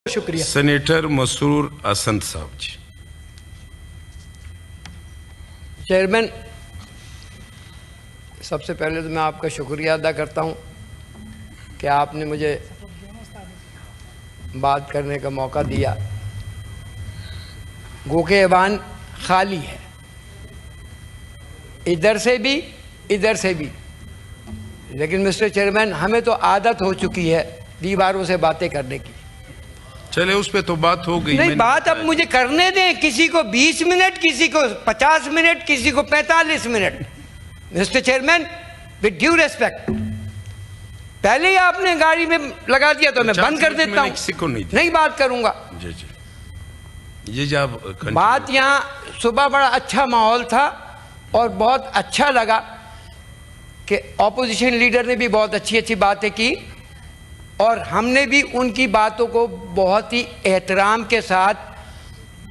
शुक्रिया। सेनेटर मसरूर असंत साहब जी। चेयरमैन, सबसे पहले तो मैं आपका शुक्रिया अदा करता हूं कि आपने मुझे बात करने का मौका दिया। गो के ऐवान खाली है, इधर से भी इधर से भी, लेकिन मिस्टर चेयरमैन हमें तो आदत हो चुकी है दीवारों से बातें करने की। चले उस पे तो बात हो गई। नहीं, बात अब मुझे करने दें। किसी को 20 मिनट, किसी को 50 मिनट, किसी को 45 minute. Mister chairman, with due respect, पहले ही आपने गाड़ी में लगा दिया तो मैं बंद कर देता हूं। किसी को नहीं बात करूंगा। जी जी ये जब बात यहाँ सुबह बड़ा अच्छा माहौल था और बहुत अच्छा लगा कि ऑपोजिशन लीडर ने भी बहुत अच्छी अच्छी बातें की और हमने भी उनकी बातों को बहुत ही एहतराम के साथ,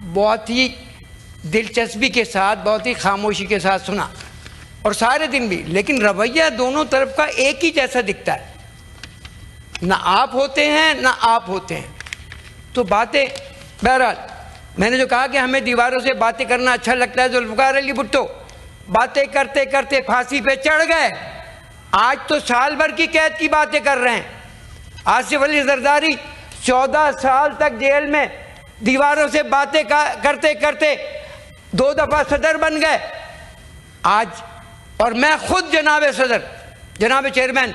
बहुत ही दिलचस्पी के साथ, बहुत ही खामोशी के साथ सुना और सारे दिन भी। लेकिन रवैया दोनों तरफ का एक ही जैसा दिखता है, ना आप होते हैं ना आप होते हैं। तो बातें, बहरहाल मैंने जो कहा कि हमें दीवारों से बातें करना अच्छा लगता है, जुल्फ़िकार अली भुट्टो बातें करते करते फांसी पे चढ़ गए। आज तो साल भर की कैद की बातें कर रहे हैं। आसिफ अली जरदारी 14 साल तक जेल में दीवारों से बातें करते करते 2 दफा सदर बन गए आज। और मैं खुद जनाब सदर, जनाब चेयरमैन,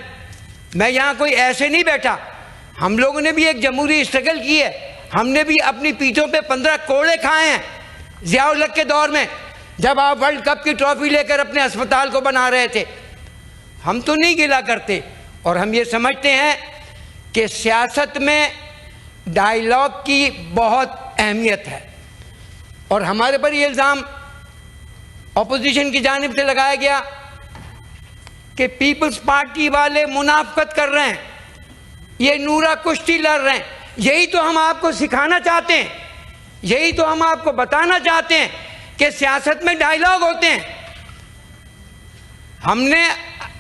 मैं यहाँ कोई ऐसे नहीं बैठा। हम लोगों ने भी एक जमहूरी स्ट्रगल की है, हमने भी अपनी पीठों पे 15 कोड़े खाए हैं ज़िया-उल हक के दौर में, जब आप वर्ल्ड कप की ट्रॉफी लेकर अपने अस्पताल को बना रहे थे। हम तो नहीं गिला करते और हम ये समझते हैं कि सियासत में डायलॉग की बहुत अहमियत है। और हमारे पर ये इल्ज़ाम ऑपोजिशन की जानिब से लगाया गया कि पीपल्स पार्टी वाले मुनाफकत कर रहे हैं, ये नूरा कुश्ती लड़ रहे हैं। यही तो हम आपको सिखाना चाहते हैं, यही तो हम आपको बताना चाहते हैं कि सियासत में डायलॉग होते हैं।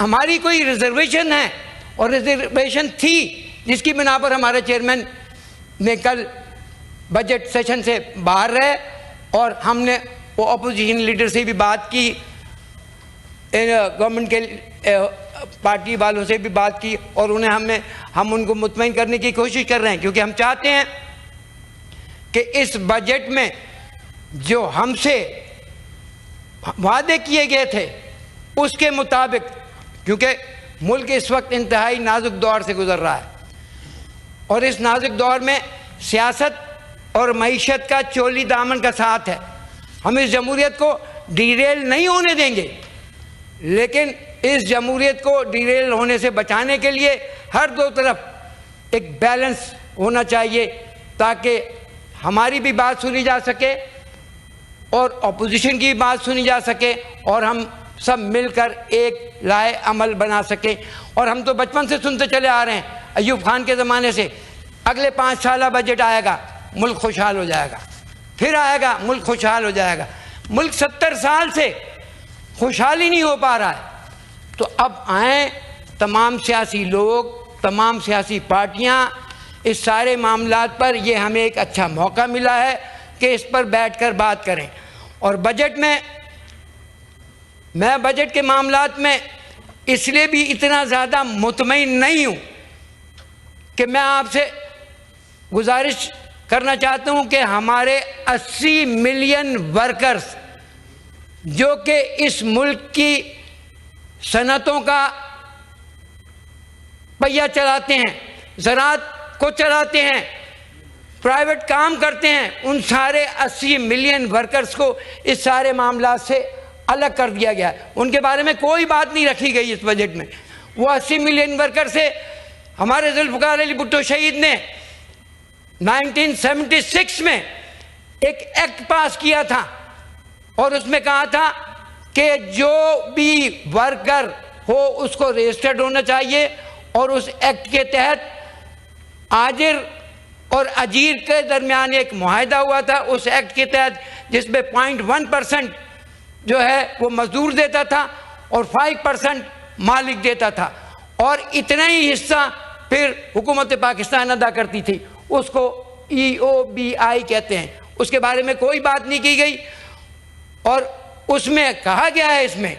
हमारी कोई रिजर्वेशन है और रिजर्वेशन थी जिसकी बिना पर हमारे चेयरमैन ने कल बजट सेशन से बाहर रहे और हमने वो अपोजिशन लीडर से भी बात की, गवर्नमेंट के पार्टी वालों से भी बात की और हम उनको मुतमईन करने की कोशिश कर रहे हैं, क्योंकि हम चाहते हैं कि इस बजट में जो हमसे वादे किए गए थे उसके मुताबिक, क्योंकि मुल्क इस वक्त इंतहाई नाजुक दौर से गुजर रहा है और इस नाजुक दौर में सियासत और मईशत का चोली दामन का साथ है। हम इस जमहूरियत को डीरेल नहीं होने देंगे, लेकिन इस जमहूरियत को डीरेल होने से बचाने के लिए हर दो तरफ एक बैलेंस होना चाहिए ताकि हमारी भी बात सुनी जा सके और अपोजिशन की बात सुनी जा सके और हम सब मिलकर एक लाए अमल बना सके। और हम तो बचपन से सुनते चले आ रहे हैं अयूब खान के ज़माने से, अगले 5 साल बजट आएगा मुल्क खुशहाल हो जाएगा, फिर आएगा मुल्क खुशहाल हो जाएगा। मुल्क 70 साल से खुशहाली नहीं हो पा रहा है। तो अब आए तमाम सियासी लोग, तमाम सियासी पार्टियां, इस सारे मामलात पर ये हमें एक अच्छा मौका मिला है कि इस पर बैठकर बात करें। और बजट में, मैं बजट के मामलात में इसलिए भी इतना ज़्यादा मुतमईन नहीं हूँ कि मैं आपसे गुजारिश करना चाहता हूँ कि हमारे 80 मिलियन वर्कर्स जो कि इस मुल्क की सनतों का पहिया चलाते हैं, ज़राअत को चलाते हैं, प्राइवेट काम करते हैं, उन सारे 80 मिलियन वर्कर्स को इस सारे मामला से अलग कर दिया गया है। उनके बारे में कोई बात नहीं रखी गई इस बजट में। वो 80 मिलियन वर्कर से हमारे जुल्फ़िकार अली भुट्टो शहीद ने 1976 में एक एक्ट पास किया था और उसमें कहा था कि जो भी वर्कर हो उसको रजिस्टर्ड होना चाहिए और उस एक्ट के तहत आजिर और अजीर के दरमियान एक मुआहदा हुआ था उस एक्ट के तहत, जिसमें 0.1% जो है वो मजदूर देता था और 5% मालिक देता था और इतना ही हिस्सा फिर हुकूमत पाकिस्तान अदा करती थी। उसको EOBI कहते हैं, उसके बारे में कोई बात नहीं की गई। और उसमें कहा गया है इसमें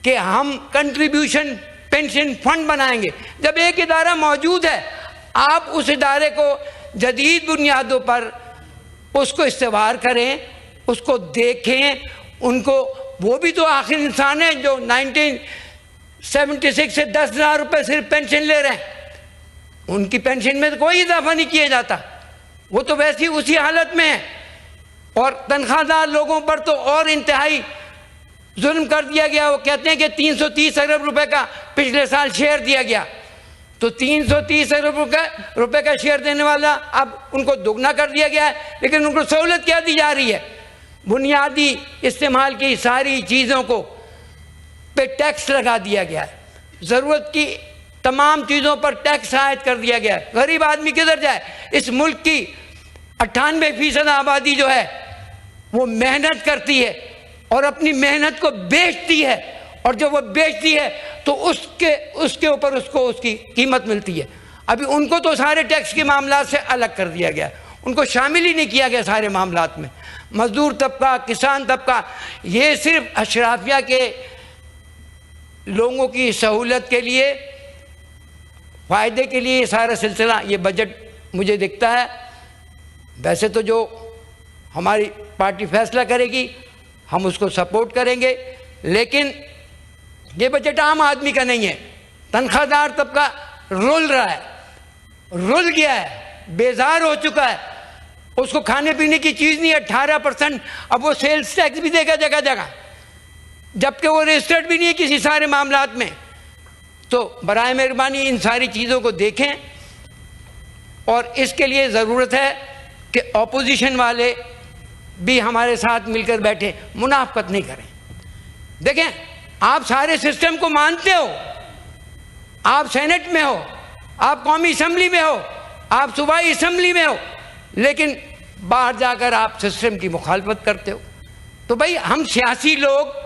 कि हम कंट्रीब्यूशन पेंशन फंड बनाएंगे। जब एक इदारा मौजूद है, आप उस इदारे को जदीद बुनियादों पर उसको इस्तेमाल करें, उसको देखें, उनको, वो भी तो आखिर इंसान है जो 1976 से 10,000 रुपये सिर्फ पेंशन ले रहे हैं। उनकी पेंशन में तो कोई इजाफा नहीं किया जाता, वो तो वैसे ही उसी हालत में है। और तनख्वाहदार लोगों पर तो और इंतहाई जुल्म कर दिया गया। वो कहते हैं कि 330 अरब रुपए का पिछले साल शेयर दिया गया, तो 330 अरब रुपए का शेयर देने वाला अब उनको दुगना कर दिया गया है। लेकिन उनको सहूलत क्या दी जा रही है? बुनियादी इस्तेमाल की सारी चीज़ों को पे टैक्स लगा दिया गया है, ज़रूरत की तमाम चीज़ों पर टैक्स आयद कर दिया गया है। गरीब आदमी किधर जाए? इस मुल्क की 98% आबादी जो है वो मेहनत करती है और अपनी मेहनत को बेचती है, और जब वो बेचती है तो उसके ऊपर उसको उसकी कीमत मिलती है। अभी उनको तो सारे टैक्स के मामला से अलग कर दिया गया, उनको शामिल ही नहीं किया गया सारे मामलात में। मजदूर तबका, किसान तबका, ये सिर्फ अशराफिया के लोगों की सहूलत के लिए, फ़ायदे के लिए सारा सिलसिला, ये बजट मुझे दिखता है। वैसे तो जो हमारी पार्टी फैसला करेगी हम उसको सपोर्ट करेंगे, लेकिन ये बजट आम आदमी का नहीं है। तनख्वाहदार तबका रुल रहा है, रुल गया है, बेजार हो चुका है। उसको खाने पीने की चीज़ नहीं है, 18%। अब वो सेल्स टैक्स भी देगा जगह जगह, जबकि वो रजिस्टर्ड भी नहीं है किसी सारे मामलात में। तो बराए मेहरबानी इन सारी चीज़ों को देखें, और इसके लिए ज़रूरत है कि ऑपोजिशन वाले भी हमारे साथ मिलकर बैठे, मुनाफकत नहीं करें। देखें, आप सारे सिस्टम को मानते हो, आप सेनेट में हो, आप कौमी असम्बली में हो, आप सूबाई असम्बली में हो, लेकिन बाहर जाकर आप सिस्टम की मुखालफत करते हो। तो भाई, हम सियासी लोग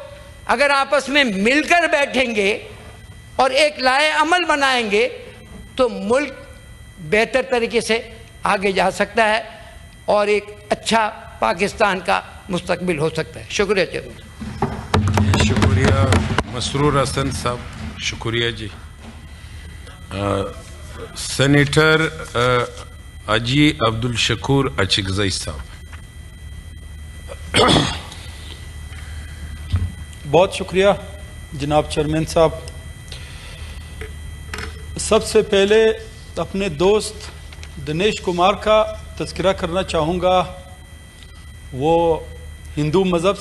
अगर आपस में मिलकर बैठेंगे और एक लाए अमल बनाएंगे तो मुल्क बेहतर तरीके से आगे जा सकता है और एक अच्छा पाकिस्तान का मुस्तकबिल हो सकता है। शुक्रिया जरूर। शुक्रिया मसरूर हसन साहब, शुक्रिया जी। सेनेटर अजी अब्दुल शकूर अचिकज़ई साहब। बहुत शुक्रिया जनाब चेयरमैन साहब। सबसे पहले अपने दोस्त दिनेश कुमार का तज़किरा करना चाहूँगा। वो हिंदू मज़हब